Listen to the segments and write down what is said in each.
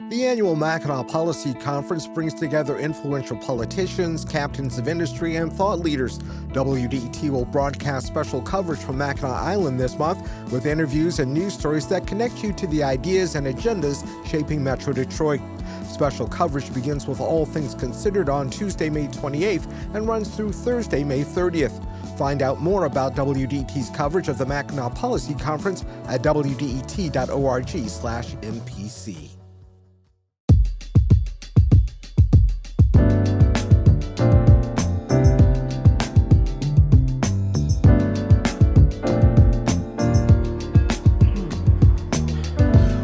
The annual Mackinac Policy Conference brings together influential politicians, captains of industry, and thought leaders. WDET will broadcast special coverage from Mackinac Island this month with interviews and news stories that connect you to the ideas and agendas shaping Metro Detroit. Special coverage begins with All Things Considered on Tuesday, May 28th and runs through Thursday, May 30th. Find out more about WDET's coverage of the Mackinac Policy Conference at wdet.org/MPC.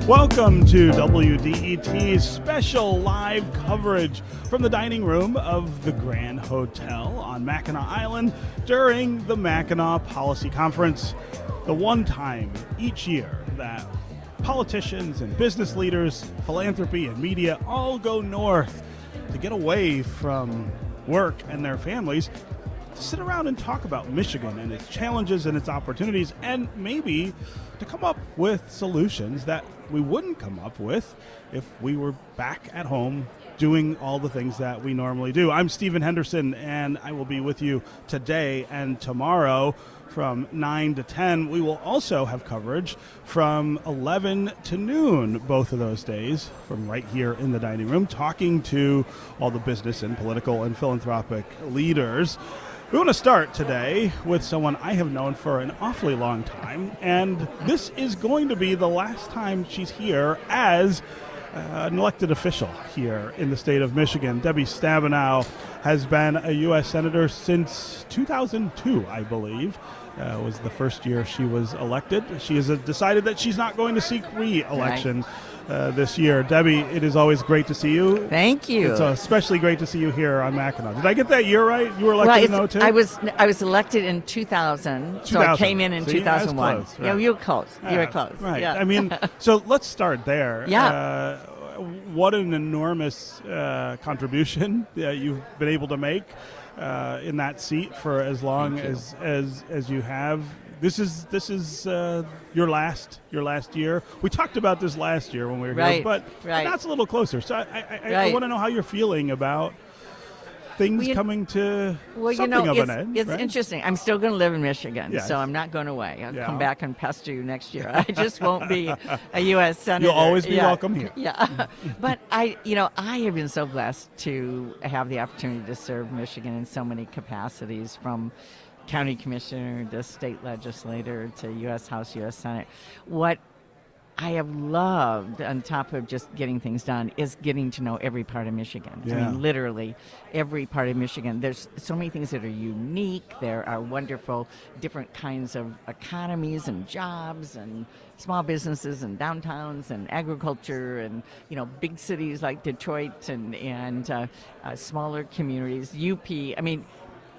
Welcome to WDET's special live coverage from the dining room of the Grand Hotel on Mackinac Island during the Mackinac Policy Conference, the one time each year that politicians and business leaders, philanthropy and media all go north to get away from work and their families to sit around and talk about Michigan and its challenges and its opportunities, and maybe to come up with solutions that we wouldn't come up with if we were back at home doing all the things that we normally do. I'm Stephen Henderson, and I will be with you today and tomorrow from 9 to 10. We will also have coverage from 11 to noon, both of those days, from right here in the dining room, talking to all the business and political and philanthropic leaders. We want to start today with someone I have known for an awfully long time, and this is going to be the last time she's here as an elected official here in the state of Michigan. Debbie Stabenow has been a U.S. Senator since 2002, I believe. Was the first year she was elected. She has decided that she's not going to seek re-election this year. Debbie, it is always great to see you. Thank you. It's especially great to see you here on Mackinac. Did I get that year right? You were elected in 02? I was elected in 2000, so I came in 2001. Close, right. Yeah, you were close. You were close. Right. Yeah. I mean, so let's start there. Yeah. What an enormous contribution you've been able to make in that seat for as long as you have. This is your last year. We talked about this last year when we were here, but that's a little closer. So I want to know how you're feeling about things coming to something of an end. It's interesting. I'm still going to live in Michigan, so I'm not going away. I'll come back and pester you next year. I just won't be a U.S. Senator. You'll always be welcome here. Yeah. But I have been so blessed to have the opportunity to serve Michigan in so many capacities, from county commissioner to state legislator to U.S. House, U.S. Senate. What I have loved, on top of just getting things done, is getting to know every part of Michigan. Yeah. I mean, literally every part of Michigan. There's so many things that are unique. There are wonderful different kinds of economies and jobs and small businesses and downtowns and agriculture and, big cities like Detroit and smaller communities, UP. I mean,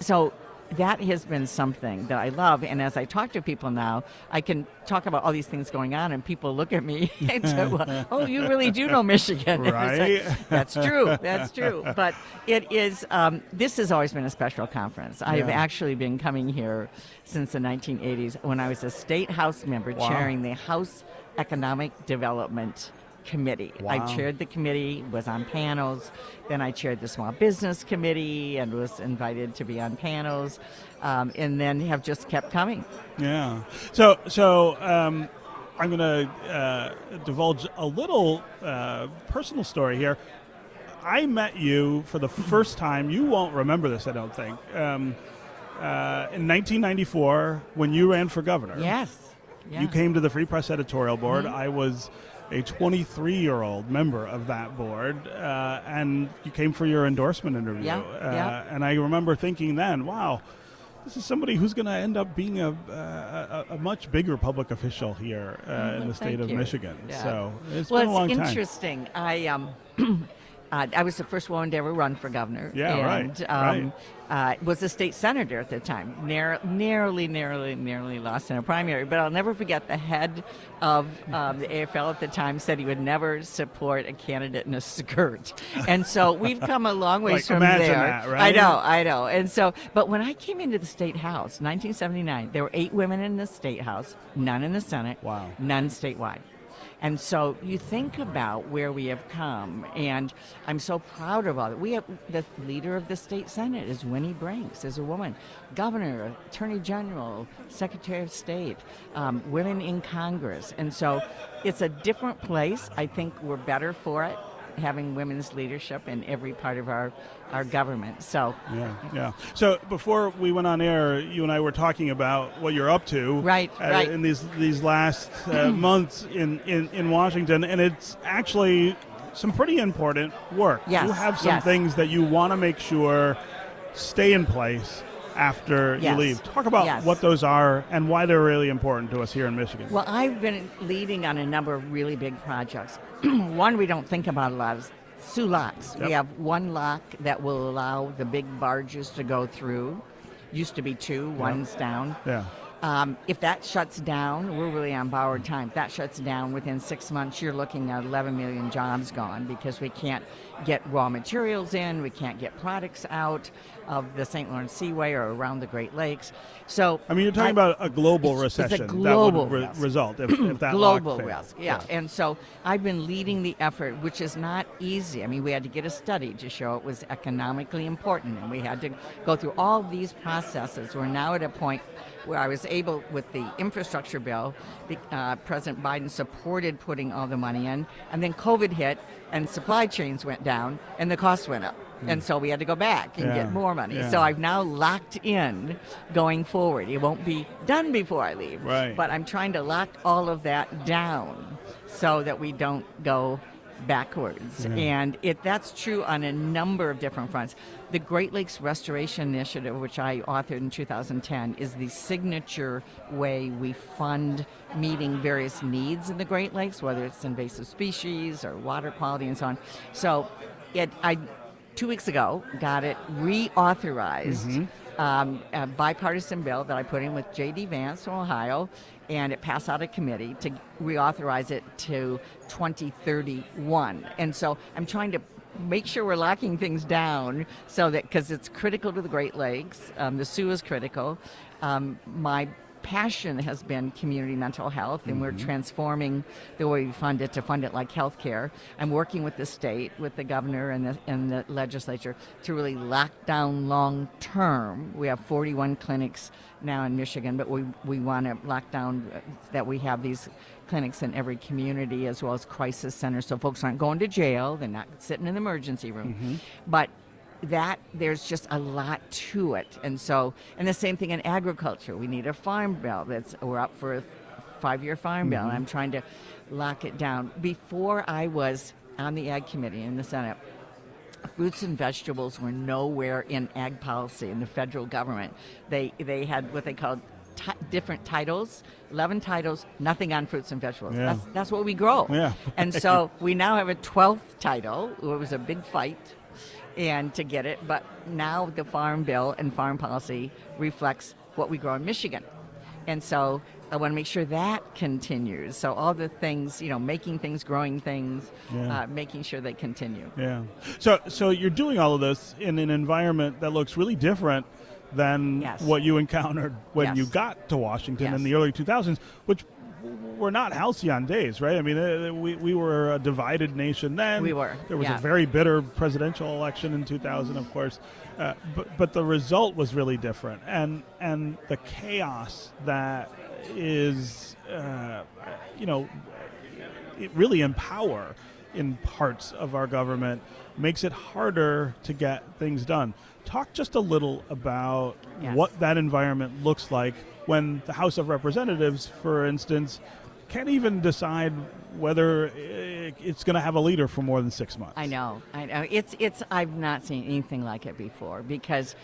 so that has been something that I love, and as I talk to people now, I can talk about all these things going on, and people look at me and say, "Oh, you really do know Michigan." Right? That's true. That's true. But it is. This has always been a special conference. I have actually been coming here since the 1980s, when I was a state House member chairing the House Economic Development Committee. Wow. I chaired the committee, was on panels, then I chaired the Small Business Committee and was invited to be on panels, and then have just kept coming. Yeah. So I'm going to divulge a little personal story here. I met you for the first time. You won't remember this, I don't think. In 1994, when you ran for governor. Yes. Yeah. You came to the Free Press editorial board. Mm-hmm. I was a 23-year-old member of that board, and you came for your endorsement interview. And I remember thinking then, wow, this is somebody who's going to end up being a much bigger public official here in the state of Michigan. Yeah. So it's been a long time. Well, it's interesting. I was the first woman to ever run for governor. Yeah, and, was a state senator at the time. Narrowly lost in a primary. But I'll never forget the head of the AFL at the time said he would never support a candidate in a skirt. And so we've come a long ways from imagine there. That, right? I know. And so, but when I came into the state house, 1979, there were 8 women in the state house, none in the Senate, wow, none statewide. And so you think about where we have come, and I'm so proud of all that. We have the leader of the state Senate is Winnie Brinks, is a woman, governor, attorney general, secretary of state, women in Congress. And so it's a different place. I think we're better for it, having women's leadership in every part of our government. So yeah. So before we went on air, you and I were talking about what you're up to right. in these last months in Washington, and it's actually some pretty important work. Yes, you have some things that you want to make sure stay in place after you leave. Talk about what those are and why they're really important to us here in Michigan. Well, I've been leading on a number of really big projects. One we don't think about a lot is Soo locks. Yep. We have one lock that will allow the big barges to go through. Used to be two, one's down. Yeah. If that shuts down, we're really on borrowed time. If that shuts down within 6 months, you're looking at 11 million jobs gone because we can't get raw materials in, we can't get products out of the St. Lawrence Seaway or around the Great Lakes. So I mean, you're talking about a global recession. It's a global that would result if that global lock fails. risk. Yeah. And so I've been leading the effort, which is not easy. I mean, we had to get a study to show it was economically important, and we had to go through all these processes. We're now at a point where I was able, with the infrastructure bill, President Biden supported putting all the money in, and then COVID hit, and supply chains went down, and the costs went up. And so we had to go back and get more money. Yeah. So I've now locked in going forward. It won't be done before I leave. Right. But I'm trying to lock all of that down so that we don't go backwards. And that's true on a number of different fronts. The Great Lakes Restoration Initiative, which I authored in 2010, is the signature way we fund meeting various needs in the Great Lakes, whether it's invasive species or water quality and so on. So I 2 weeks ago got it reauthorized, a bipartisan bill that I put in with J.D. Vance from Ohio, and it passed out of committee to reauthorize it to 2031. And so I'm trying to make sure we're locking things down so that, because it's critical to the Great Lakes, the Soo is critical. My passion has been community mental health, and we're transforming the way we fund it to fund it like healthcare. I'm working with the state, with the governor and the legislature to really lock down long term. We have 41 clinics now in Michigan, but we want to lock down that we have these clinics in every community, as well as crisis centers, so folks aren't going to jail, they're not sitting in the emergency room. But that there's just a lot to it. And the same thing in agriculture. We need a farm bill. We're up for a 5-year farm bill, and I'm trying to lock it down. Before I was on the Ag Committee in the Senate, fruits and vegetables were nowhere in ag policy in the federal government. They had what they called different titles, 11 titles, nothing on fruits and vegetables. Yeah. That's what we grow. Yeah. And so we now have a 12th title. It was a big fight and to get it, but now the farm bill and farm policy reflects what we grow in Michigan. And so I want to make sure that continues. So all the things, making things, growing things, making sure they continue. Yeah. So you're doing all of this in an environment that looks really different than what you encountered when you got to Washington in the early 2000s, which were not halcyon days, right? I mean, we were a divided nation then. We were. There was a very bitter presidential election in 2000, of course, but the result was really different, and the chaos that is, it really in power in parts of our government makes it harder to get things done. Talk just a little about what that environment looks like when the House of Representatives, for instance, can't even decide whether it's going to have a leader for more than 6 months. I know. It's. I've not seen anything like it before, because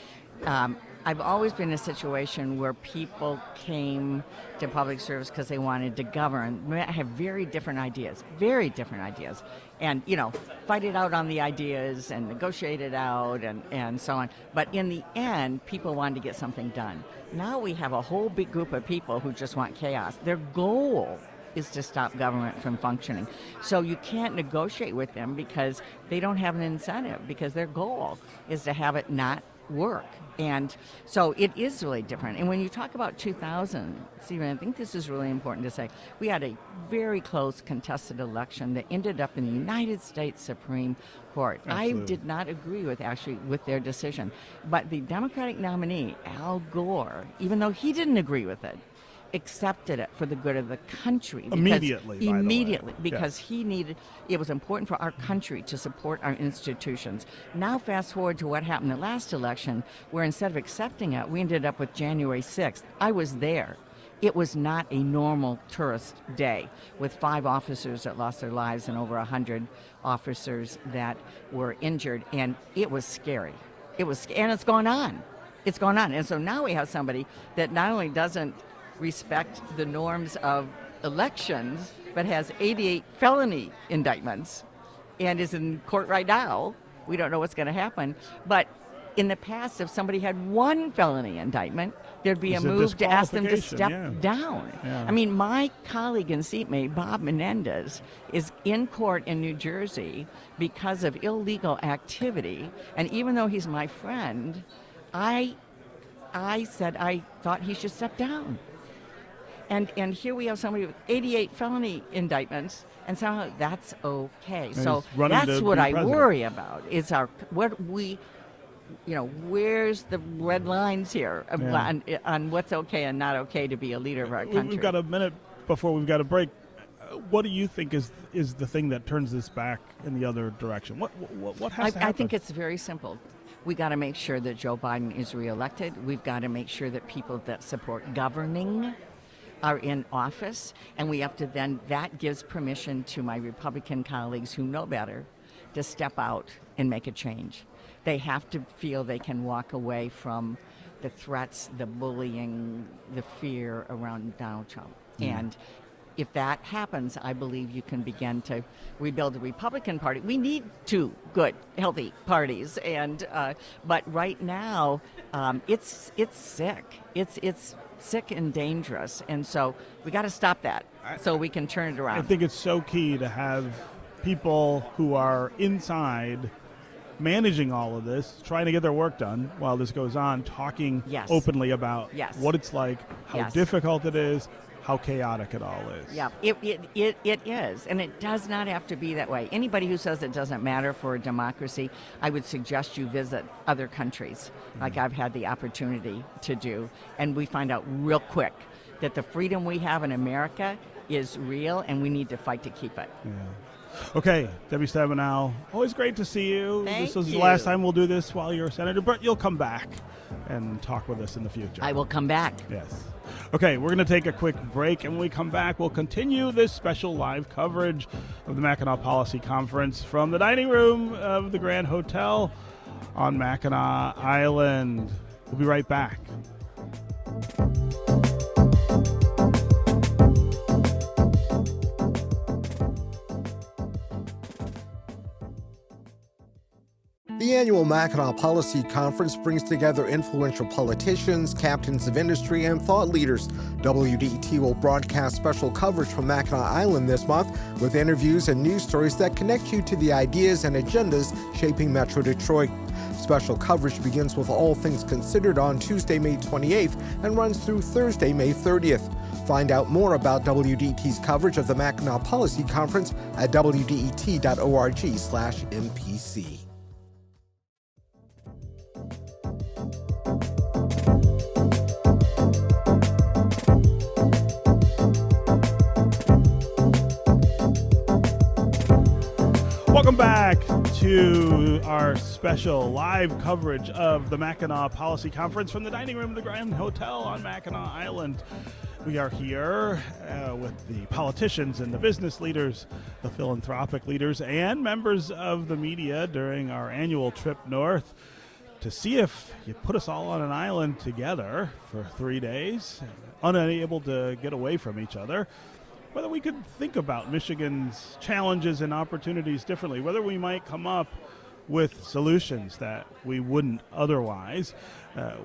I've always been in a situation where people came to public service because they wanted to govern. I have very different ideas, and fight it out on the ideas and negotiate it out and so on. But in the end, people wanted to get something done. Now we have a whole big group of people who just want chaos. Their goal is to stop government from functioning. So you can't negotiate with them because they don't have an incentive, because their goal is to have it not work. And so it is really different. And when you talk about 2000, Stephen, I think this is really important to say. We had a very close contested election that ended up in the United States Supreme Court. Absolutely. I did not agree with their decision. But the Democratic nominee, Al Gore, even though he didn't agree with it, accepted it for the good of the country. Immediately, because he needed, it was important for our country to support our institutions. Now fast forward to what happened in the last election, where instead of accepting it, we ended up with January 6th. I was there. It was not a normal tourist day with 5 officers that lost their lives and over 100 officers that were injured, and it was scary. And it's gone on. And so now we have somebody that not only doesn't respect the norms of elections, but has 88 felony indictments and is in court right now. We don't know what's going to happen. But in the past, if somebody had 1 felony indictment, there'd be a move to ask them to step down. Yeah. I mean, my colleague and seatmate, Bob Menendez, is in court in New Jersey because of illegal activity. And even though he's my friend, I said I thought he should step down. And here we have somebody with 88 felony indictments, and somehow that's okay. And so that's what I president. worry about is where's the red lines here on what's okay and not okay to be a leader of our country. We've got a minute before we've got a break. What do you think is the thing that turns this back in the other direction? What has to happen? I think it's very simple. We got to make sure that Joe Biden is reelected. We've got to make sure that people that support governing are in office, and we have to that gives permission to my Republican colleagues who know better to step out and make a change. They have to feel they can walk away from the threats, the bullying, the fear around Donald Trump. And if that happens, I believe you can begin to rebuild the Republican Party. We need 2 good, healthy parties, and but right now, it's sick. It's sick and dangerous, and so we got to stop that so we can turn it around. I think it's so key to have people who are inside managing all of this, trying to get their work done while this goes on, talking openly about what it's like, how difficult it is, how chaotic it all is. Yeah, it is, and it does not have to be that way. Anybody who says it doesn't matter for a democracy, I would suggest you visit other countries, like I've had the opportunity to do, and we find out real quick that the freedom we have in America is real, and we need to fight to keep it. Yeah. Okay, Debbie Stabenow, always great to see you. Thank this is you. The last time we'll do this while you're a senator, but you'll come back and talk with us in the future. I will come back. Yes. Okay, we're going to take a quick break, and when we come back, we'll continue this special live coverage of the Mackinac Policy Conference from the dining room of the Grand Hotel on Mackinac Island. We'll be right back. The annual Mackinac Policy Conference brings together influential politicians, captains of industry, and thought leaders. WDET will broadcast special coverage from Mackinac Island this month with interviews and news stories that connect you to the ideas and agendas shaping Metro Detroit. Special coverage begins with All Things Considered on Tuesday, May 28th and runs through Thursday, May 30th. Find out more about WDET's coverage of the Mackinac Policy Conference at wdet.org/MPC. Welcome back to our special live coverage of the Mackinac Policy Conference from the dining room of the Grand Hotel on Mackinac Island. We are here with the politicians and the business leaders, the philanthropic leaders, and members of the media during our annual trip north to see if you put us all on an island together for 3 days, unable to get away from each other, whether we could think about Michigan's challenges and opportunities differently, whether we might come up with solutions that we wouldn't otherwise.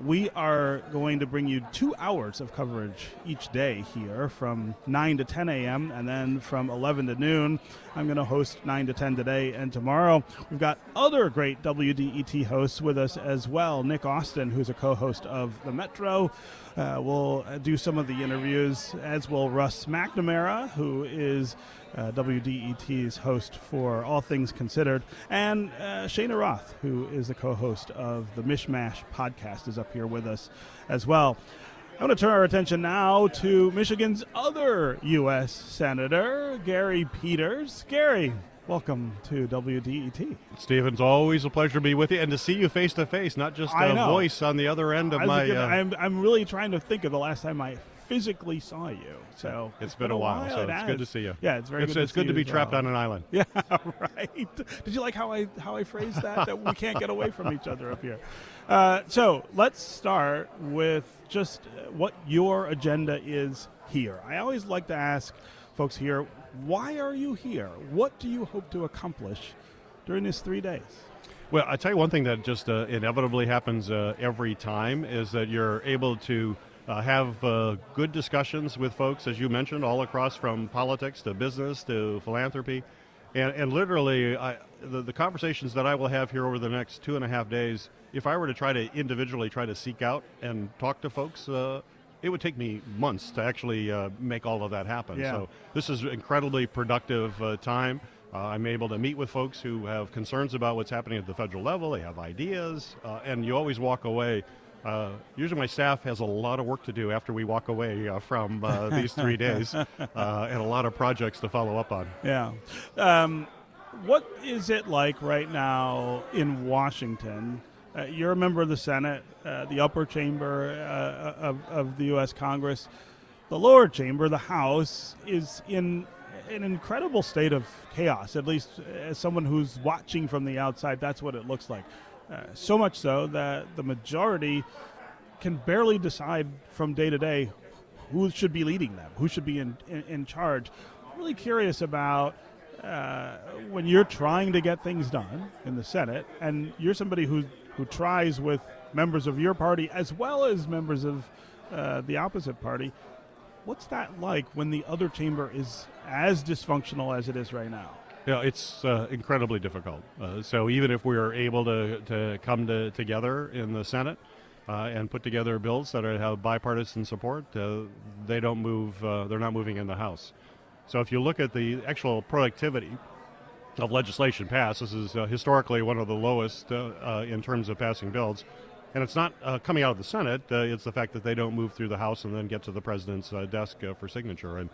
We are going to bring you 2 hours of coverage each day here from 9 to 10 a.m. and then from 11 to noon. I'm going to host 9 to 10 today and tomorrow. We've got other great WDET hosts with us as well. Nick Austin, who's a co-host of The Metro, will do some of the interviews, as will Russ McNamara, who is WDET's host for All Things Considered, and Shana Roth, who is the co-host of the Mishmash podcast, is up here with us as well. I want to turn our attention now to Michigan's other U.S. Senator, Gary Peters. Gary, welcome to WDET. Stephen, it's always a pleasure to be with you and to see you face to face, not just a voice on the other end of my... I'm really trying to think of the last time I physically saw you. So it's been a while, so it's good to see you. Yeah, it's very good. It's good to be trapped on an island. Yeah, right. Did you like how I phrased that? That we can't get away from each other up here. So let's start with just what your agenda is here. I always like to ask folks here, why are you here? What do you hope to accomplish during these 3 days? Well, I tell you one thing that just inevitably happens every time is that you're able to have good discussions with folks, as you mentioned, all across from politics to business to philanthropy. And literally, the conversations that I will have here over the next 2.5 days, if I were to try to individually try to seek out and talk to folks, it would take me months to actually make all of that happen. Yeah. So this is incredibly productive time. I'm able to meet with folks who have concerns about what's happening at the federal level. They have ideas, and you always walk away. Usually my staff has a lot of work to do after we walk away from these 3 days and a lot of projects to follow up on. Yeah. What is it like right now in Washington? You're a member of the Senate, the upper chamber of the U.S. Congress. The lower chamber, the House, is in an incredible state of chaos, at least as someone who's watching from the outside, that's what it looks like. So much so that the majority can barely decide from day to day who should be leading them, who should be in charge. I'm really curious about when you're trying to get things done in the Senate, and you're somebody who tries with members of your party as well as members of the opposite party. What's that like when the other chamber is as dysfunctional as it is right now? Yeah, it's incredibly difficult. So even if we are able to come together in the Senate and put together bills that have bipartisan support, they don't move. They're not moving in the House. So if you look at the actual productivity of legislation passed, this is historically one of the lowest in terms of passing bills. And it's not coming out of the Senate. It's the fact that they don't move through the House and then get to the president's desk for signature. And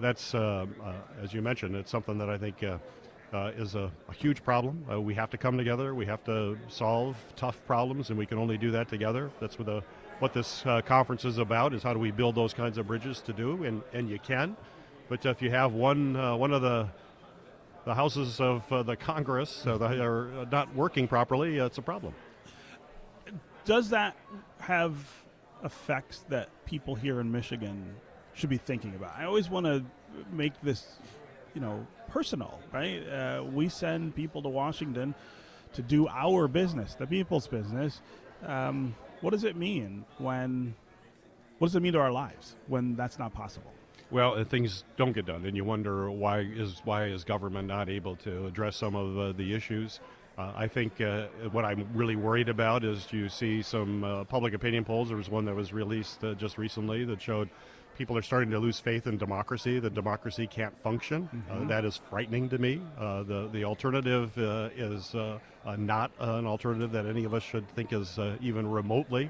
that's, as you mentioned, it's something that I think is a huge problem. We have to come together. We have to solve tough problems, and we can only do that together. That's what this conference is about, is how do we build those kinds of bridges to do, and you can. But if you have one of the houses of the Congress that are not working properly, it's a problem. Does that have effects that people here in Michigan should be thinking about? I always want to make this, personal, right? We send people to Washington to do our business, the people's business. What does it mean what does it mean to our lives when that's not possible? Well, things don't get done, and you wonder why is government not able to address some of the issues. I think what I'm really worried about is you see some public opinion polls. There was one that was released just recently that showed people are starting to lose faith in democracy, that democracy can't function. Mm-hmm. That is frightening to me. The alternative is not an alternative that any of us should think is even remotely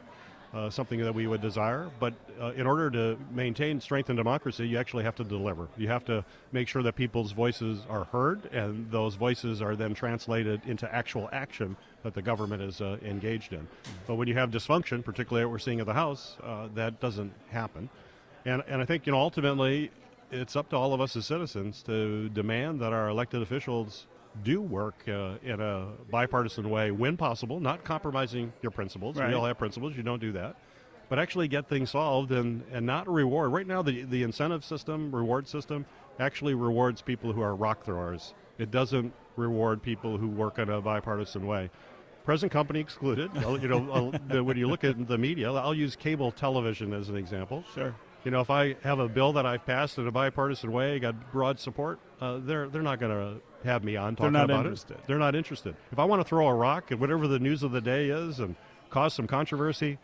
something that we would desire. But in order to maintain strength in democracy, you actually have to deliver. You have to make sure that people's voices are heard, and those voices are then translated into actual action that the government is engaged in. But when you have dysfunction, particularly what we're seeing at the House, that doesn't happen. And I think, ultimately, it's up to all of us as citizens to demand that our elected officials do work in a bipartisan way when possible, not compromising your principles. Right. We all have principles. You don't do that. But actually get things solved and not reward. Right now, the incentive system, reward system, actually rewards people who are rock throwers. It doesn't reward people who work in a bipartisan way. Present company excluded. When you look at the media, I'll use cable television as an example. Sure. If I have a bill that I've passed in a bipartisan way, got broad support, they're not going to have me on talking about it. They're not interested. If I want to throw a rock at whatever the news of the day is and cause some controversy,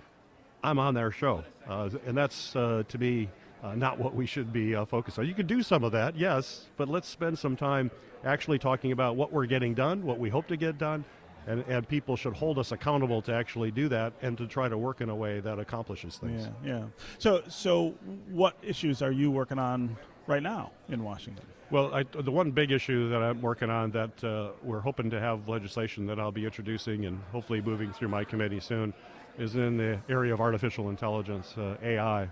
I'm on their show. And that's, to me, not what we should be focused on. You could do some of that, yes, but let's spend some time actually talking about what we're getting done, what we hope to get done, and people should hold us accountable to actually do that and to try to work in a way that accomplishes things. Yeah. So what issues are you working on right now in Washington? Well, the one big issue that I'm working on that we're hoping to have legislation that I'll be introducing and hopefully moving through my committee soon is in the area of artificial intelligence, AI.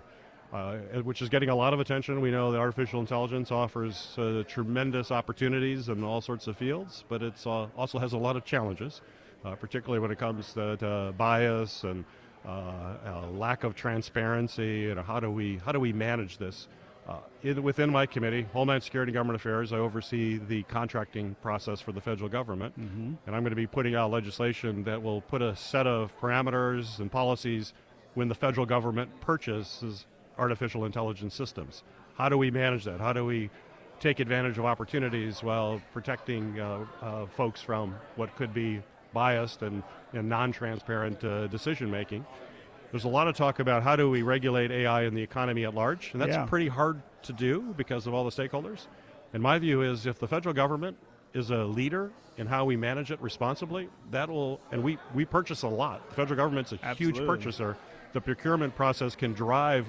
Which is getting a lot of attention. We know that artificial intelligence offers tremendous opportunities in all sorts of fields, but it also has a lot of challenges, particularly when it comes to bias and lack of transparency. How do we manage this? Within my committee, Homeland Security and Government Affairs, I oversee the contracting process for the federal government, and I'm going to be putting out legislation that will put a set of parameters and policies when the federal government purchases artificial intelligence systems. How do we manage that? How do we take advantage of opportunities while protecting folks from what could be biased and non-transparent decision making? There's a lot of talk about how do we regulate AI in the economy at large, and that's pretty hard to do because of all the stakeholders. And my view is if the federal government is a leader in how we manage it responsibly, and we purchase a lot. The federal government's a huge purchaser. The procurement process can drive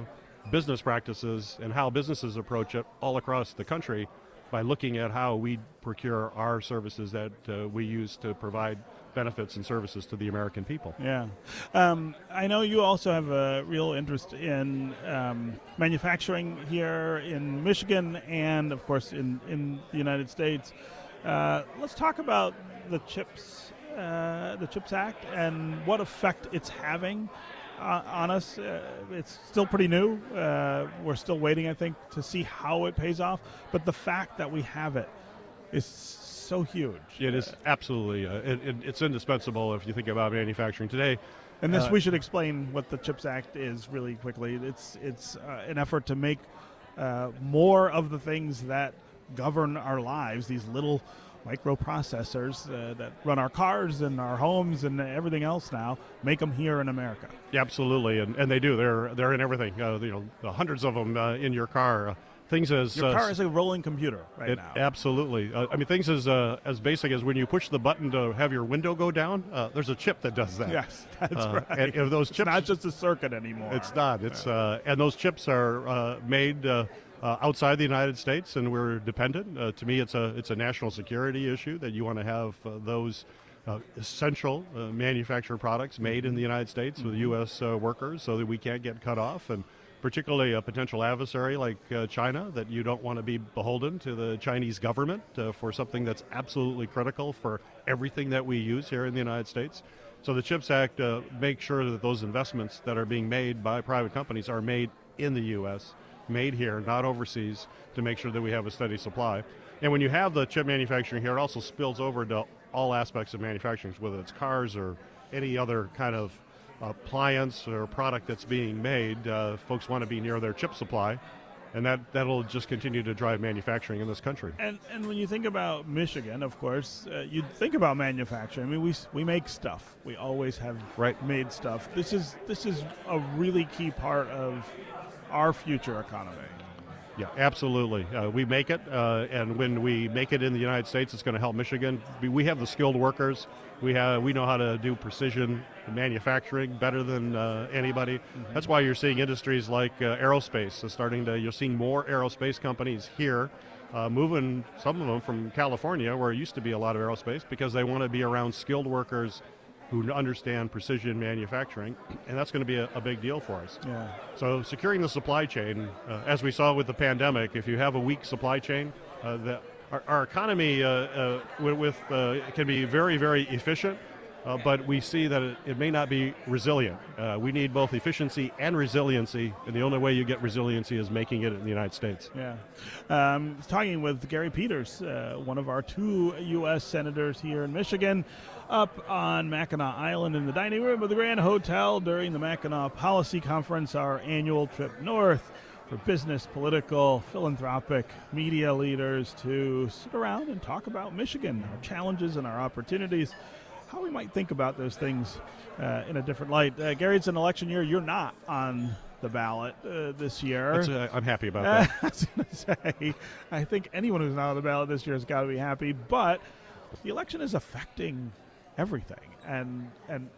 business practices and how businesses approach it all across the country by looking at how we procure our services that we use to provide benefits and services to the American people. Yeah. I know you also have a real interest in manufacturing here in Michigan and, of course, in the United States. Let's talk about the CHIPS Act and what effect it's having on us. It's still pretty new. We're still waiting, I think, to see how it pays off. But the fact that we have it is so huge. It is absolutely. It's indispensable if you think about manufacturing today. And this, we should explain what the CHIPS Act is really quickly. It's an effort to make more of the things that govern our lives, these little microprocessors that run our cars and our homes and everything else now, make them here in America. Yeah, absolutely, and they do. They're in everything. Hundreds of them in your car. Things as your car is a rolling computer right now. Absolutely. Things as basic as when you push the button to have your window go down. There's a chip that does that. Yes, that's right. And if those chips, it's not just a circuit anymore. It's not. It's and those chips are made outside the United States, and we're dependent. To me, it's a national security issue that you want to have those essential manufactured products made in the United States with U.S. Workers, so that we can't get cut off, and particularly a potential adversary like China, that you don't want to be beholden to the Chinese government for something that's absolutely critical for everything that we use here in the United States. So the CHIPS Act makes sure that those investments that are being made by private companies are made in the U.S., made here, not overseas, to make sure that we have a steady supply. And when you have the chip manufacturing here, it also spills over to all aspects of manufacturing, whether it's cars or any other kind of appliance or product that's being made. Folks want to be near their chip supply, and that'll just continue to drive manufacturing in this country. And when you think about Michigan, of course, you think about manufacturing. I mean, we make stuff. We always have made stuff. This is a really key part of our future economy. Yeah, absolutely. We make it, and when we make it in the United States, it's going to help Michigan. We have the skilled workers. We know how to do precision manufacturing better than anybody. Mm-hmm. That's why you're seeing industries like aerospace you're seeing more aerospace companies here, moving some of them from California, where it used to be a lot of aerospace, because they want to be around skilled workers who understand precision manufacturing, and that's going to be a big deal for us. Yeah. So securing the supply chain, as we saw with the pandemic, if you have a weak supply chain, our economy can be very, very efficient, but we see that it may not be resilient. We need both efficiency and resiliency, and the only way you get resiliency is making it in the United States. Yeah. Talking with Gary Peters, one of our 2 U.S. senators here in Michigan, up on Mackinac Island in the dining room of the Grand Hotel during the Mackinac Policy Conference, our annual trip north for business, political, philanthropic, media leaders to sit around and talk about Michigan, our challenges and our opportunities, how we might think about those things in a different light. Gary, it's an election year. You're not on the ballot this year. I'm happy about that. I was going to say, I think anyone who's not on the ballot this year has got to be happy, but the election is affecting everything and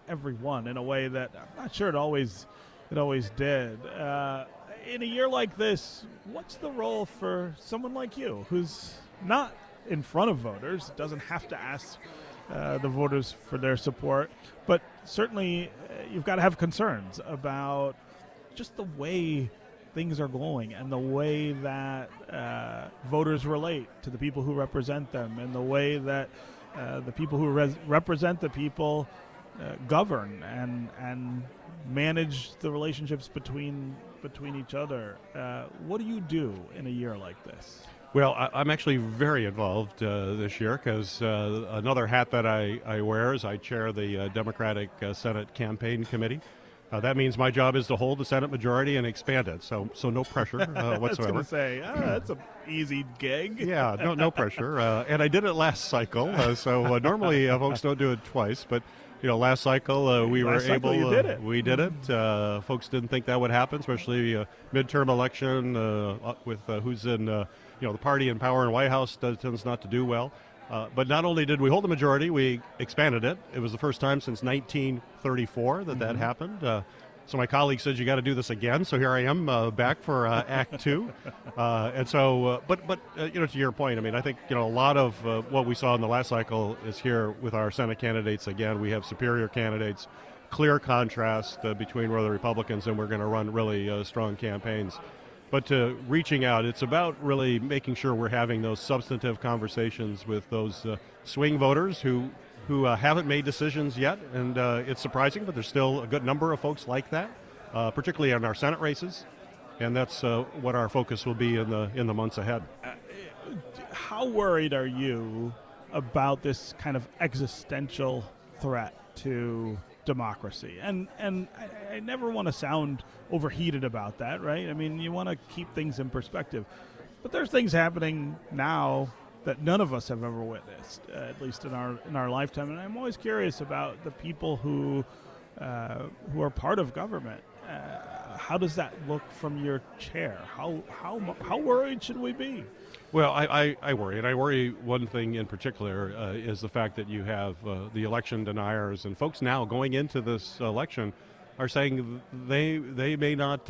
everyone in a way that I'm not sure it always did. In a year like this, what's the role for someone like you who's not in front of voters, doesn't have to ask the voters for their support, but certainly you've got to have concerns about just the way things are going and the way that voters relate to the people who represent them and the way that the people who represent the people govern and manage the relationships between each other. What do you do in a year like this? Well, I'm actually very involved this year because another hat that I wear is I chair the Democratic Senate Campaign Committee. That means my job is to hold the Senate majority and expand it, so no pressure whatsoever. I was going to say, that's an easy gig. Yeah, no pressure. And I did it last cycle, so normally folks don't do it twice, but last cycle we were able. You did it. We did it. Folks didn't think that would happen, especially midterm election with who's in the party in power in White House tends not to do well. But not only did we hold the majority, we expanded it. It was the first time since 1934 that happened. So my colleague said, you got to do this again. So here I am back for Act 2. And so, but to your point, I mean, I think, a lot of what we saw in the last cycle is here with our Senate candidates. Again, we have superior candidates, clear contrast between where the Republicans, and we're going to run really strong campaigns. But to reaching out, it's about really making sure we're having those substantive conversations with those swing voters who haven't made decisions yet. And it's surprising, but there's still a good number of folks like that, particularly in our Senate races. And that's what our focus will be in the months ahead. How worried are you about this kind of existential threat to democracy? And I never want to sound overheated about that, right? I mean, you want to keep things in perspective. But there's things happening now that none of us have ever witnessed, at least in our lifetime. And I'm always curious about the people who are part of government. How does that look from your chair? How worried should we be? Well, I worry, and I worry one thing in particular is the fact that you have the election deniers and folks now going into this election are saying they may not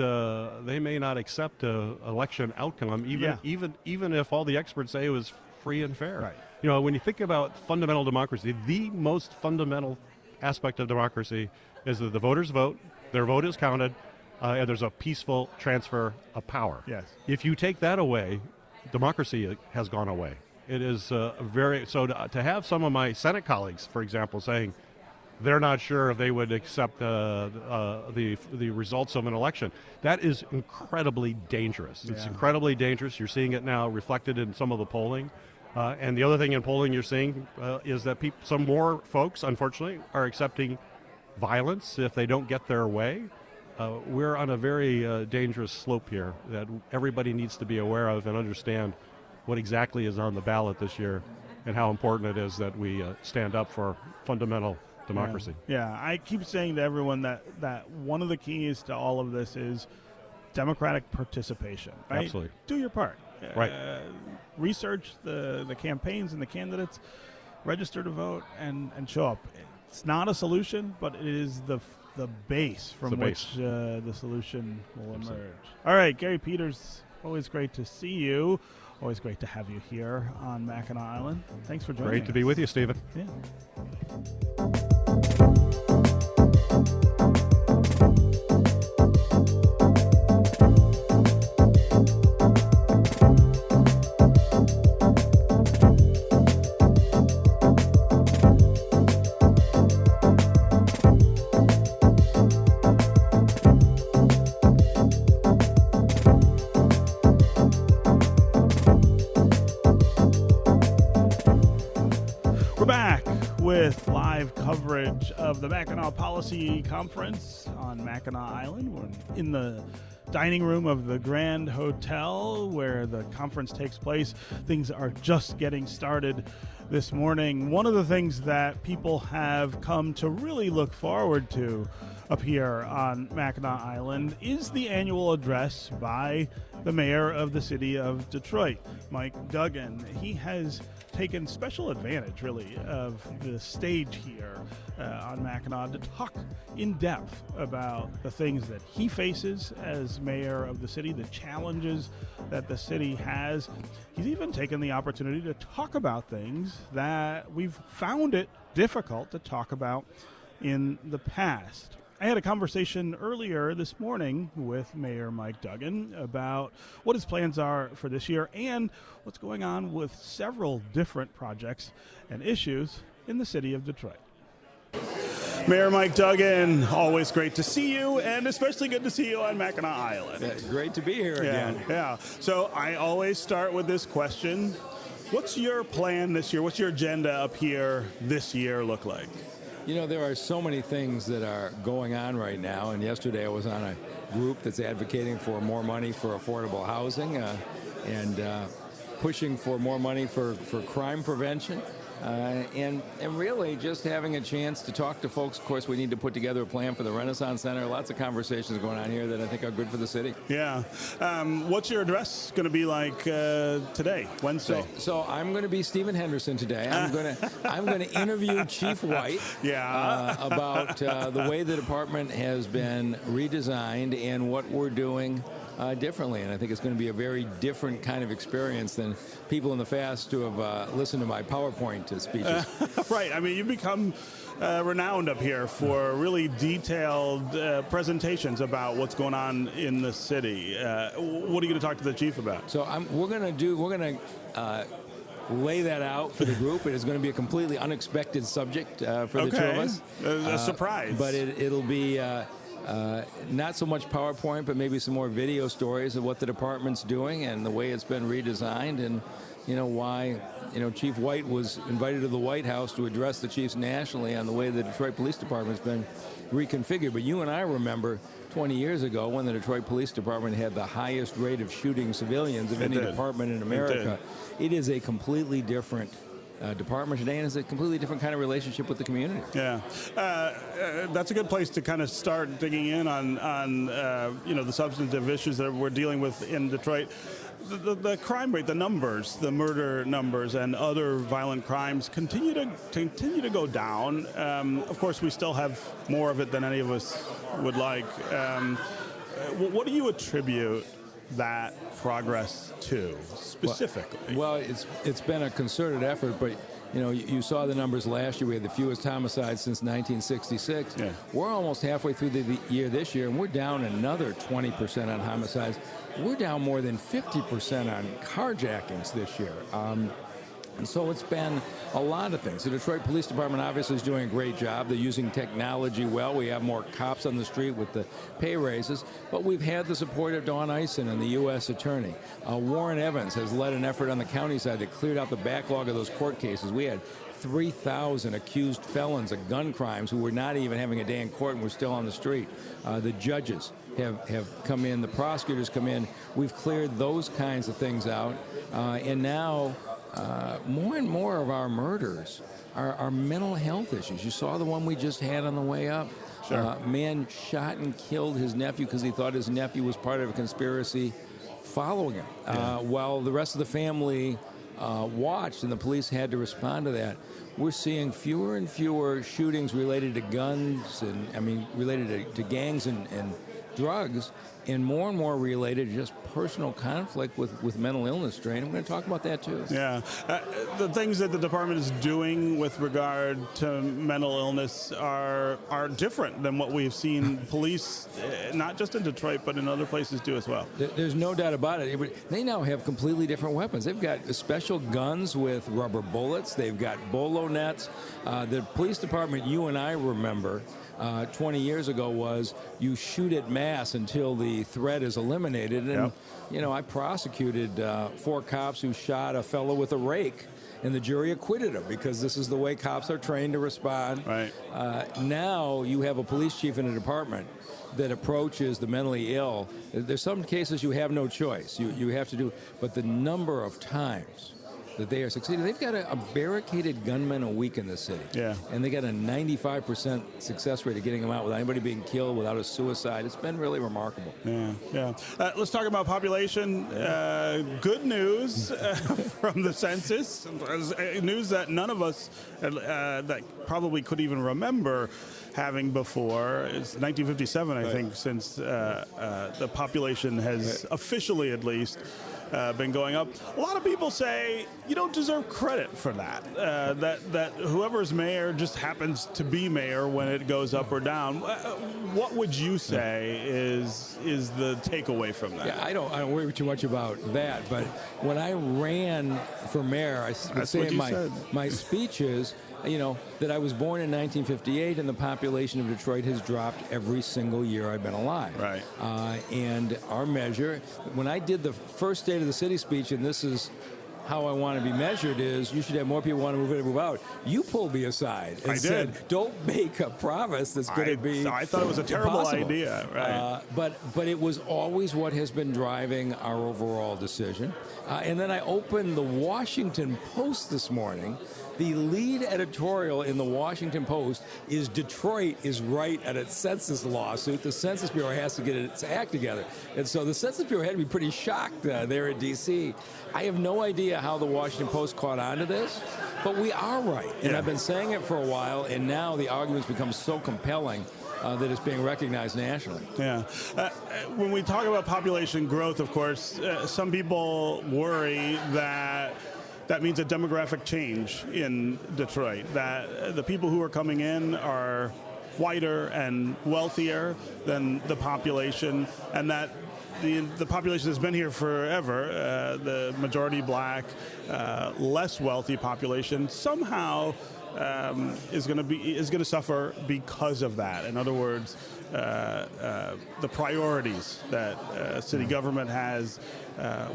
accept an election outcome even if all the experts say it was free and fair. Right. When you think about fundamental democracy, the most fundamental aspect of democracy is that the voters vote, their vote is counted, and there's a peaceful transfer of power. Yes. If you take that away, democracy has gone away. It is to have some of my Senate colleagues, for example, saying they're not sure if they would accept the results of an election. That is incredibly dangerous. Yeah. It's incredibly dangerous. You're seeing it now reflected in some of the polling. And the other thing in polling you're seeing is that some more folks, unfortunately, are accepting violence if they don't get their way. We're on a very dangerous slope here that everybody needs to be aware of and understand what exactly is on the ballot this year and how important it is that we stand up for fundamental democracy. Yeah, I keep saying to everyone that one of the keys to all of this is democratic participation. Right? Absolutely. Do your part. Right. Research the campaigns and the candidates, register to vote, and show up. It's not a solution, but it is the base from which the solution will emerge. All right, Gary Peters, always great to see you. Always great to have you here on Mackinac Island. Thanks for joining us. Great to be with you, Stephen. Yeah. with live coverage of the Mackinac Policy Conference on Mackinac Island. We're in the dining room of the Grand Hotel where the conference takes place. Things are just getting started this morning. One of the things that people have come to really look forward to up here on Mackinac Island is the annual address by the mayor of the city of Detroit, Mike Duggan. He has taken special advantage, really, of the stage here on Mackinac to talk in depth about the things that he faces as mayor of the city, the challenges that the city has. He's even taken the opportunity to talk about things that we've found it difficult to talk about in the past. I had a conversation earlier this morning with Mayor Mike Duggan about what his plans are for this year and what's going on with several different projects and issues in the city of Detroit. Mayor Mike Duggan, always great to see you, and especially good to see you on Mackinac Island. Yeah, great to be here again. Yeah. So I always start with this question. What's your plan this year? What's your agenda up here this year look like? You know, there are so many things that are going on right now, and yesterday I was on a group that's advocating for more money for affordable housing and pushing for more money for crime prevention. And really just having a chance to talk to folks. Of course, we need to put together a plan for the Renaissance Center. Lots of conversations going on here that I think are good for the city. Yeah. What's your address going to be like today, Wednesday? So I'm going to be Stephen Henderson today. I'm going to interview Chief White about the way the department has been redesigned and what we're doing differently, and I think it's going to be a very different kind of experience than people in the past who have listened to my PowerPoint speeches. Right. I mean, you've become renowned up here for really detailed presentations about what's going on in the city. What are you going to talk to the chief about? So we're going to lay that out for the group. It is going to be a completely unexpected subject for the two of us. A surprise. But it'll be not so much PowerPoint, but maybe some more video stories of what the department's doing and the way it's been redesigned, and why Chief White was invited to the White House to address the chiefs nationally on the way the Detroit Police Department's been reconfigured. But you and I remember 20 years ago when the Detroit Police Department had the highest rate of shooting civilians of any department in America. It is a completely different department today, and it's a completely different kind of relationship with the community. Yeah, that's a good place to kind of start digging in on the substantive issues that we're dealing with in Detroit. The crime rate, the numbers, the murder numbers, and other violent crimes continue to go down. Of course, we still have more of it than any of us would like. What do you attribute that progress to specifically? Well, it's been a concerted effort, but you saw the numbers last year. We had the fewest homicides since 1966. Yeah. We're almost halfway through the year this year, and we're down another 20% on homicides. We're down more than 50% on carjackings this year. And so it's been a lot of things. The Detroit Police Department obviously is doing a great job. They're using technology well. We have more cops on the street with the pay raises. But we've had the support of Dawn Eisen and the U.S. Attorney. Warren Evans has led an effort on the county side that cleared out the backlog of those court cases. We had 3,000 accused felons of gun crimes who were not even having a day in court and were still on the street. The judges have come in. The prosecutors come in. We've cleared those kinds of things out. And now more and more of our murders are mental health issues. You saw the one we just had on the way up. Sure. Man shot and killed his nephew because he thought his nephew was part of a conspiracy following him, while the rest of the family watched, and the police had to respond to that. We're seeing fewer and fewer shootings related to guns related to gangs and drugs, and more related to just personal conflict with mental illness strain. I'm going to talk about that too. Yeah. The things that the department is doing with regard to mental illness are different than what we've seen police, not just in Detroit, but in other places do as well. There's no doubt about it. They now have completely different weapons. They've got special guns with rubber bullets. They've got bolo nets. The police department, you and I remember, 20 years ago was you shoot at mass until the threat is eliminated. And, I prosecuted 4 cops who shot a fellow with a rake. and the jury acquitted him because this is the way cops are trained to respond. Right. Now you have a police chief in a department that approaches the mentally ill. There's some cases you have no choice. You have to do, but the number of times that they are succeeding. They've got a barricaded gunman a week in this city. Yeah. And they got a 95% success rate of getting them out without anybody being killed, without a suicide. It's been really remarkable. Yeah. Let's talk about population. Good news from the census. News that none of us that probably could even remember having before. It's 1957, I think, since the population has officially, at least, been going up. A lot of people say you don't deserve credit for that. That whoever's mayor just happens to be mayor when it goes up or down. What would you say is the takeaway from that? Yeah, I don't worry too much about that. But when I ran for mayor, I would say in my speeches, that I was born in 1958 and the population of Detroit has dropped every single year I've been alive. Right. And our measure, when I did the first State of the City speech, and this is how I want to be measured, is you should have more people want to move in and move out. You pulled me aside and said, don't make a promise that's going to be I thought it was a terrible impossible. idea. Right. But it was always what has been driving our overall decision. And then I opened the Washington Post this morning. The lead editorial in the Washington Post is Detroit is right at its census lawsuit. The Census Bureau has to get its act together. And so the Census Bureau had to be pretty shocked there in D.C. I have no idea how the Washington Post caught on to this, but we are right. And I've been saying it for a while, and now the arguments become so compelling that it's being recognized nationally. Yeah. When we talk about population growth, of course, some people worry that means a demographic change in Detroit, that the people who are coming in are whiter and wealthier than the population, and that the population that's been here forever, the majority black, less wealthy population, somehow is going to suffer because of that. In other words, the priorities that city government has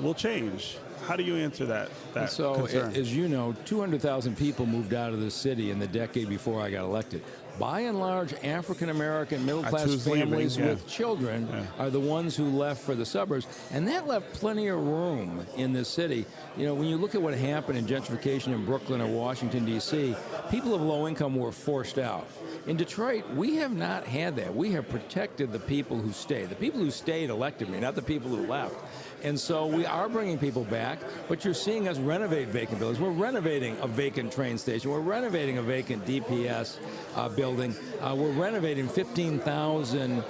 will change. How do you answer that concern? As you know, 200,000 people moved out of the city in the decade before I got elected. By and large, African-American middle-class families with children are the ones who left for the suburbs, and that left plenty of room in this city. When you look at what happened in gentrification in Brooklyn or Washington, D.C., people of low income were forced out. In Detroit, we have not had that. We have protected the people who stayed. The people who stayed elected me, not the people who left. And so we are bringing people back, but you're seeing us renovate vacant buildings. We're renovating a vacant train station. We're renovating a vacant DPS building. We're renovating 15,000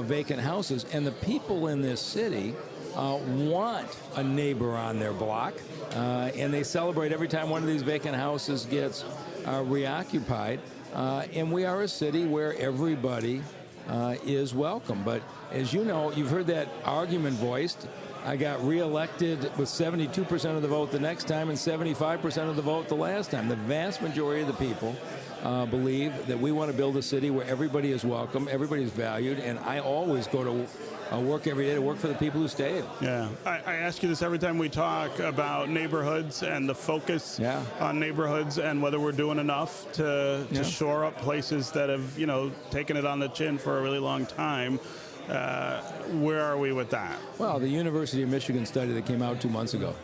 vacant houses. And the people in this city want a neighbor on their block, and they celebrate every time one of these vacant houses gets reoccupied. And we are a city where everybody is welcome. But as you know, you've heard that argument voiced. I got reelected with 72% of the vote the next time and 75% of the vote the last time. The vast majority of the people believe that we want to build a city where everybody is welcome, everybody is valued, and I always go to work every day to work for the people who stayed. Yeah. I ask you this every time we talk about neighborhoods and the focus on neighborhoods and whether we're doing enough to shore up places that have, taken it on the chin for a really long time. Where are we with that? Well, the University of Michigan study that came out 2 months ago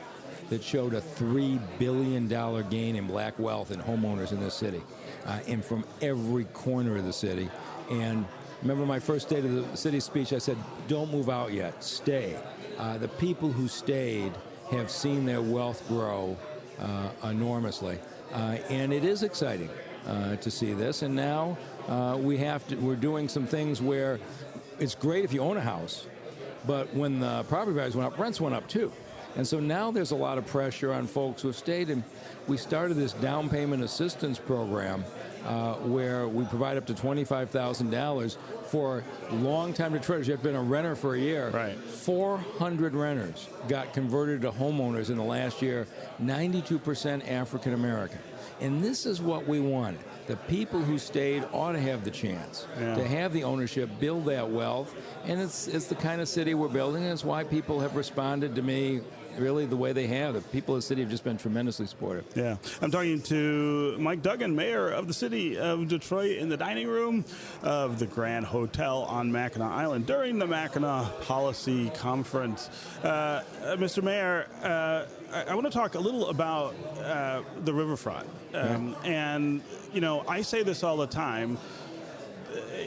that showed a $3 billion gain in black wealth in homeowners in this city, and from every corner of the city. And remember my first State of the City speech, I said, don't move out yet, stay. The people who stayed have seen their wealth grow enormously. And it is exciting to see this. And now we're doing some things where it's great if you own a house, but when the property values went up, rents went up too. And so now there's a lot of pressure on folks who have stayed. And we started this down payment assistance program where we provide up to $25,000 for long-time Detroiters. You have been a renter for a year. Right. 400 renters got converted to homeowners in the last year, 92% African-American. And this is what we wanted. The people who stayed ought to have the chance to have the ownership, build that wealth, and it's the kind of city we're building, and it's why people have responded to me really the way they have. The people of the city have just been tremendously supportive. Yeah. I'm talking to Mike Duggan, mayor of the city of Detroit, in the dining room of the Grand Hotel on Mackinac Island during the Mackinac Policy Conference. Mr. Mayor, I want to talk a little about the riverfront. And, you know, I say this all the time.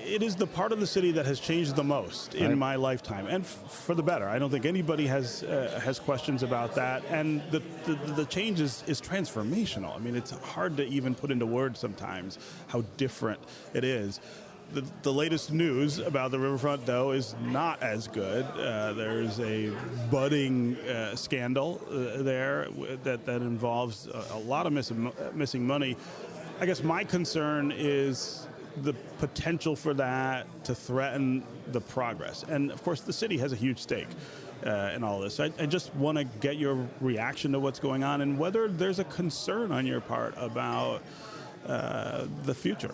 It is the part of the city that has changed the most in my lifetime, and for the better. I don't think anybody has questions about that. And the change is transformational. I mean, it's hard to even put into words sometimes how different it is. The latest news about the riverfront, though, is not as good. There's a budding scandal there that involves a lot of missing money. I guess my concern is the potential for that to threaten the progress. And of course, the city has a huge stake in all this. I just want to get your reaction to what's going on and whether there's a concern on your part about the future.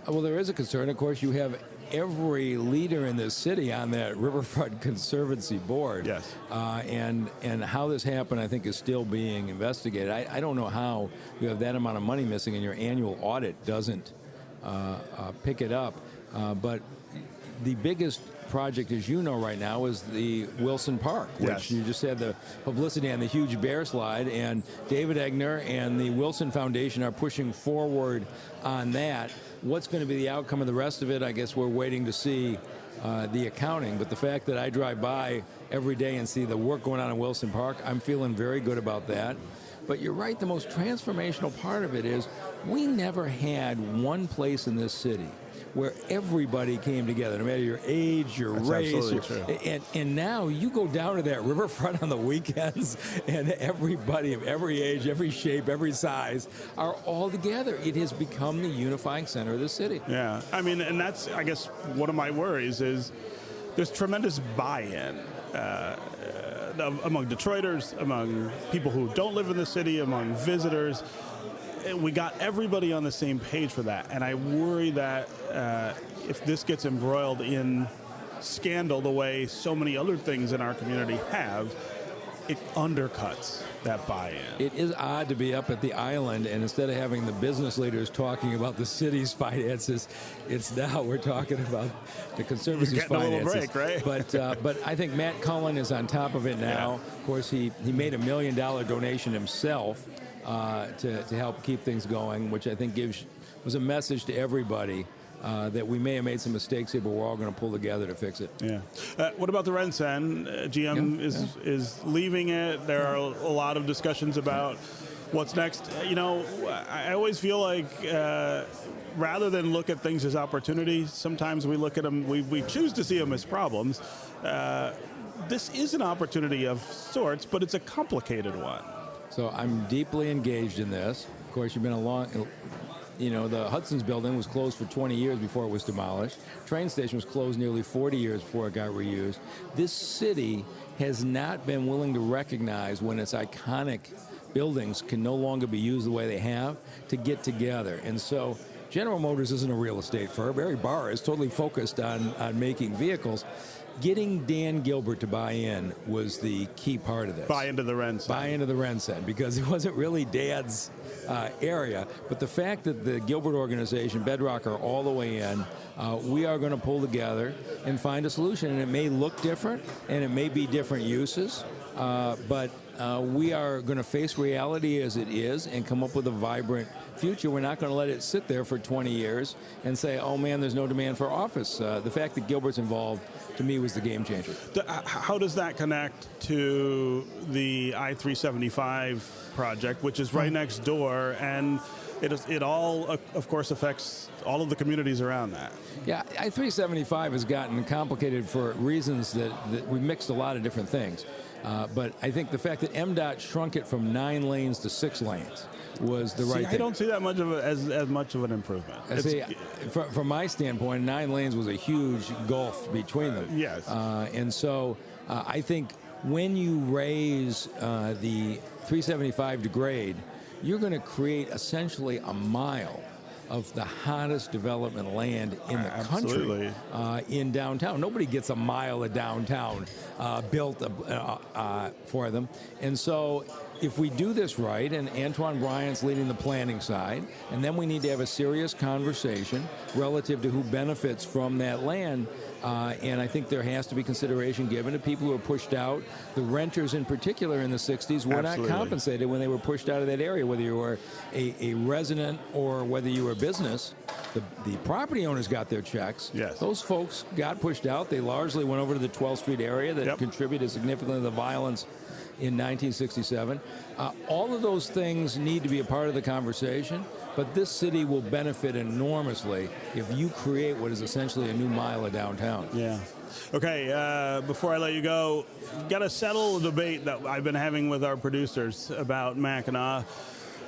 Well, there is a concern. Of course, you have every leader in this city on that Riverfront Conservancy board. Yes. And how this happened, I think, is still being investigated. I don't know how you have that amount of money missing and your annual audit doesn't pick it up. But the biggest project, as you know right now, is the Wilson Park, which you just had the publicity on the huge bear slide, and David Egner and the Wilson Foundation are pushing forward on that. What's going to be the outcome of the rest of it, I guess we're waiting to see the accounting. But the fact that I drive by every day and see the work going on in Wilson Park, I'm feeling very good about that. But you're right, the most transformational part of it is we never had one place in this city where everybody came together, no matter your age, your race. And now you go down to that riverfront on the weekends, and everybody of every age, every shape, every size are all together. It has become the unifying center of the city. Yeah, I mean, and that's, I guess, one of my worries is there's tremendous buy-in among Detroiters, among people who don't live in the city, among visitors. We got everybody on the same page for that, and I worry that if this gets embroiled in scandal the way so many other things in our community have, it undercuts that buy-in. It is odd to be up at the island, and instead of having the business leaders talking about the city's finances, it's now we're talking about the Conservancy's finances. A little break, right? But I think Matt Cullen is on top of it now. Yeah. Of course, he made $1 million donation himself to help keep things going, which I think was a message to everybody that we may have made some mistakes here, but we're all going to pull together to fix it. Yeah. What about the RenCen? GM is leaving it. There are a lot of discussions about what's next. You know, I always feel like rather than look at things as opportunities, sometimes we look at them, we choose to see them as problems. This is an opportunity of sorts, but it's a complicated one. So I'm deeply engaged in this. Of course, you've been the Hudson's building was closed for 20 years before it was demolished. Train station was closed nearly 40 years before it got reused. This city has not been willing to recognize when its iconic buildings can no longer be used the way they have to get together. And so General Motors isn't a real estate firm. Barry Barr is totally focused on making vehicles. Getting Dan Gilbert to buy in was the key part of this. Buy into the RenCen. Buy into the RenCen, because it wasn't really Dad's area. But the fact that the Gilbert organization, Bedrock, are all the way in, we are going to pull together and find a solution. And it may look different, and it may be different uses, but we are going to face reality as it is and come up with a vibrant future. We're not going to let it sit there for 20 years and say, oh man, there's no demand for office. The fact that Gilbert's involved, to me, was the game changer. How does that connect to the I-375 project, which is right next door, and it all, of course, affects all of the communities around that? Yeah, I-375 has gotten complicated for reasons that we mixed a lot of different things. But I think the fact that MDOT shrunk it from 9 lanes to 6 lanes was the right thing. I don't see that much of as much of an improvement. From my standpoint, 9 lanes was a huge gulf between them. Yes. And so I think when you raise the 375 to grade, you're going to create essentially a mile of the hottest development land in the country in downtown. Nobody gets a mile of downtown built for them. And so if we do this right, and Antoine Bryant's leading the planning side, and then we need to have a serious conversation relative to who benefits from that land. And I think there has to be consideration given to people who are pushed out. The renters in particular in the 60s were not compensated when they were pushed out of that area, whether you were a resident or whether you were a business. The property owners got their checks. Yes. Those folks got pushed out. They largely went over to the 12th Street area that contributed significantly to the violence in 1967. All of those things need to be a part of the conversation, but this city will benefit enormously if you create what is essentially a new mile of downtown. Yeah. Okay, before I let you go, got to settle a debate that I've been having with our producers about Mackinac.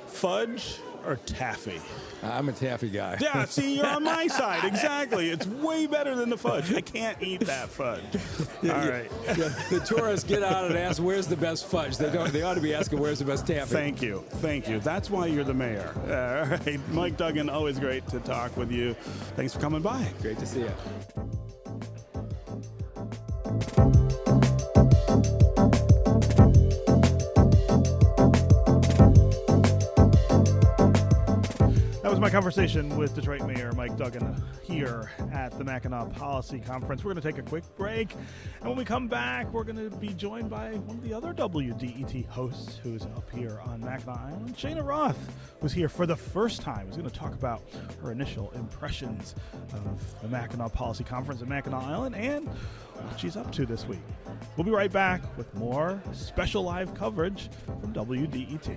Fudge or taffy? I'm a taffy guy. Yeah, see, you're on my side. Exactly. It's way better than the fudge. I can't eat that fudge. All right. The tourists get out and ask, where's the best fudge? They ought to be asking, where's the best taffy? Thank you. Thank you. That's why you're the mayor. All right. Mike Duggan, always great to talk with you. Thanks for coming by. Great to see you. That was my conversation with Detroit Mayor Mike Duggan here at the Mackinac Policy Conference. We're going to take a quick break, and when we come back, we're going to be joined by one of the other WDET hosts who's up here on Mackinac Island, Shana Roth, who's here for the first time. Who's going to talk about her initial impressions of the Mackinac Policy Conference at Mackinac Island and what she's up to this week. We'll be right back with more special live coverage from WDET.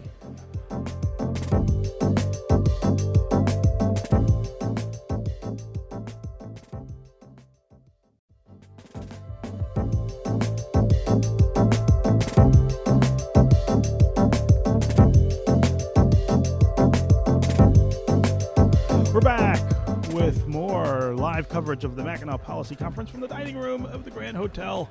We're back with more live coverage of the Mackinac Policy Conference from the dining room of the Grand Hotel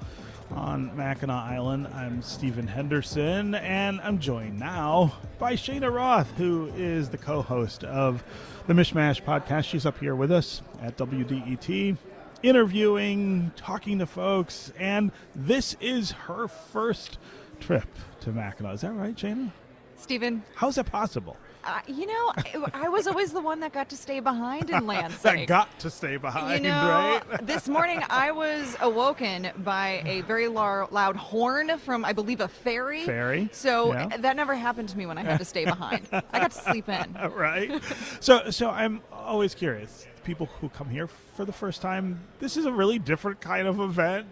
on Mackinac Island. I'm Stephen Henderson, and I'm joined now by Shana Roth, who is the co-host of the Mishmash podcast. She's up here with us at WDET, interviewing, talking to folks, and this is her first trip to Mackinac. Is that right, Shana? Stephen, how's that possible? I was always the one that got to stay behind in Lansing. That got to stay behind, right? This morning I was awoken by a very loud horn from, I believe, a ferry. Ferry. So that never happened to me when I had to stay behind. I got to sleep in. Right. So I'm always curious. People who come here for the first time, this is a really different kind of event.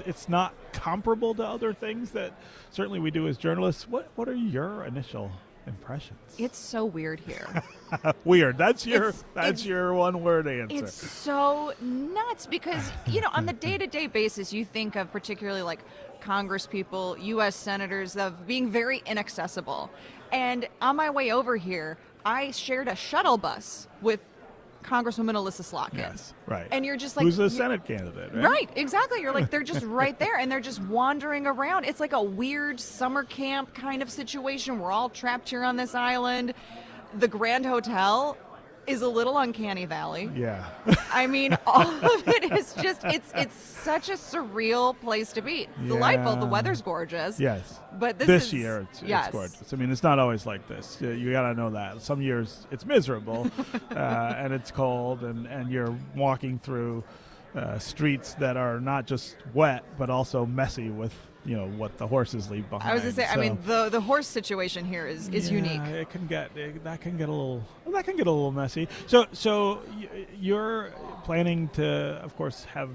It's not comparable to other things that certainly we do as journalists. What are your initial impressions? It's so weird here. Weird. That's your one-word answer. It's so nuts because, on the day-to-day basis, you think of particularly like Congress people, U.S. senators, of being very inaccessible. And on my way over here, I shared a shuttle bus with Congresswoman Alyssa Slotkin. Yes, right. And you're just like... Who's a Senate candidate, right? Right, exactly. You're like, they're just right there, and they're just wandering around. It's like a weird summer camp kind of situation. We're all trapped here on this island. The Grand Hotel is a little uncanny valley. Yeah. I mean, all of it is just, it's such a surreal place to be. Delightful. The weather's gorgeous. Yes. But this year, it's gorgeous. I mean, it's not always like this. You got to know that. Some years it's miserable and it's cold and you're walking through streets that are not just wet, but also messy with what the horses leave behind. I was going to say, I mean, the horse situation here is unique. It can get that can get a little messy. So you're planning to, of course, have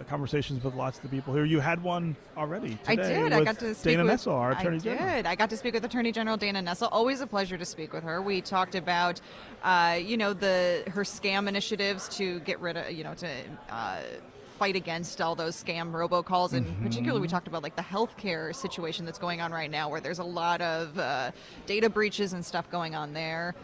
conversations with lots of the people here. You had one already today. I did. I got to speak Dana with Nessel, our Attorney General. I got to speak with Attorney General Dana Nessel. Always a pleasure to speak with her. We talked about, her scam initiatives to get rid of, fight against all those scam robocalls, and particularly we talked about like the healthcare situation that's going on right now, where there's a lot of data breaches and stuff going on there.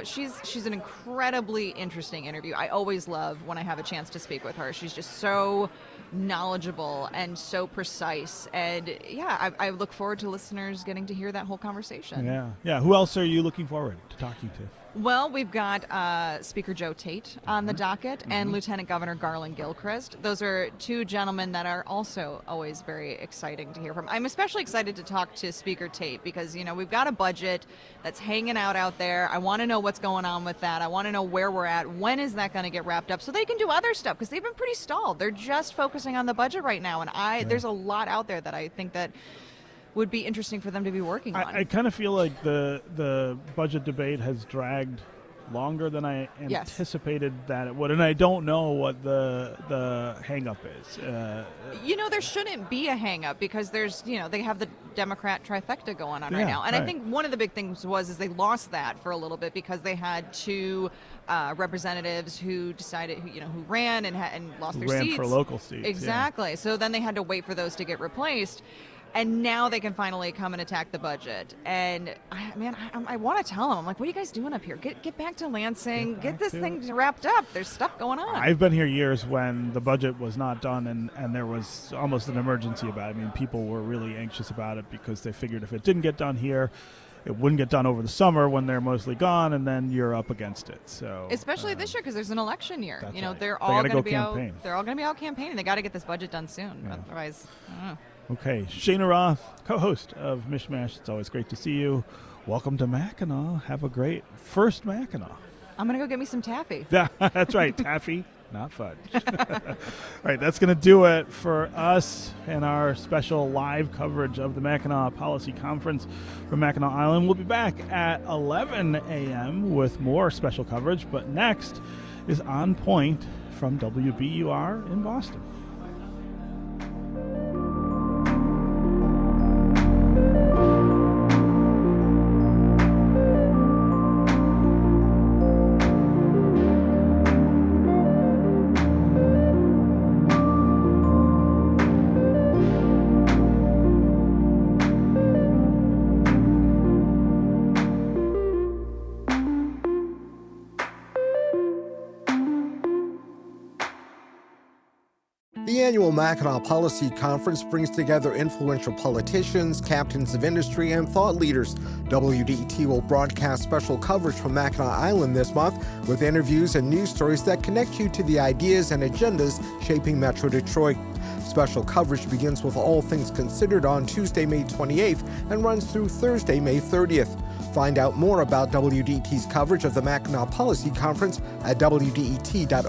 She's an incredibly interesting interview. I always love when I have a chance to speak with her. She's just so knowledgeable and so precise. And I look forward to listeners getting to hear that whole conversation. Yeah. Who else are you looking forward to talking to? Well, we've got Speaker Joe Tate on the docket and Lieutenant Governor Garland Gilchrist. Those are two gentlemen that are also always very exciting to hear from. I'm especially excited to talk to Speaker Tate because, we've got a budget that's hanging out there. I want to know what's going on with that. I want to know where we're at. When is that going to get wrapped up so they can do other stuff because they've been pretty stalled. They're just focusing on the budget right now. And there's a lot out there that I think that would be interesting for them to be working on. I kind of feel like the budget debate has dragged longer than I anticipated that it would, and I don't know what the hang-up is. There shouldn't be a hang-up because there's, they have the Democrat trifecta going on right now. And I think one of the big things is they lost that for a little bit because they had two representatives who decided, who ran and lost their seats. Ran for local seats. Exactly. Yeah. So then they had to wait for those to get replaced. And now they can finally come and attack the budget. And I want to tell them, I'm like, what are you guys doing up here? Get back to Lansing. Get this thing wrapped up. There's stuff going on. I've been here years when the budget was not done and there was almost an emergency about it. I mean, people were really anxious about it because they figured if it didn't get done here, it wouldn't get done over the summer when they're mostly gone, and then you're up against it. So especially this year because there's an election year. Right. They're all going to be campaign. They're all going to be out campaigning. They got to get this budget done soon. Otherwise, I don't know. Okay, Shana Roth, co-host of Mishmash. It's always great to see you. Welcome to Mackinac. Have a great first Mackinac. I'm going to go get me some taffy. Yeah, that's right. Taffy, not fudge. All right, that's going to do it for us and our special live coverage of the Mackinac Policy Conference from Mackinac Island. We'll be back at 11 a.m. with more special coverage, but next is On Point from WBUR in Boston. The annual Mackinac Policy Conference brings together influential politicians, captains of industry, and thought leaders. WDET will broadcast special coverage from Mackinac Island this month with interviews and news stories that connect you to the ideas and agendas shaping Metro Detroit. Special coverage begins with All Things Considered on Tuesday, May 28th and runs through Thursday, May 30th. Find out more about WDET's coverage of the Mackinac Policy Conference at wdet.org/MPC.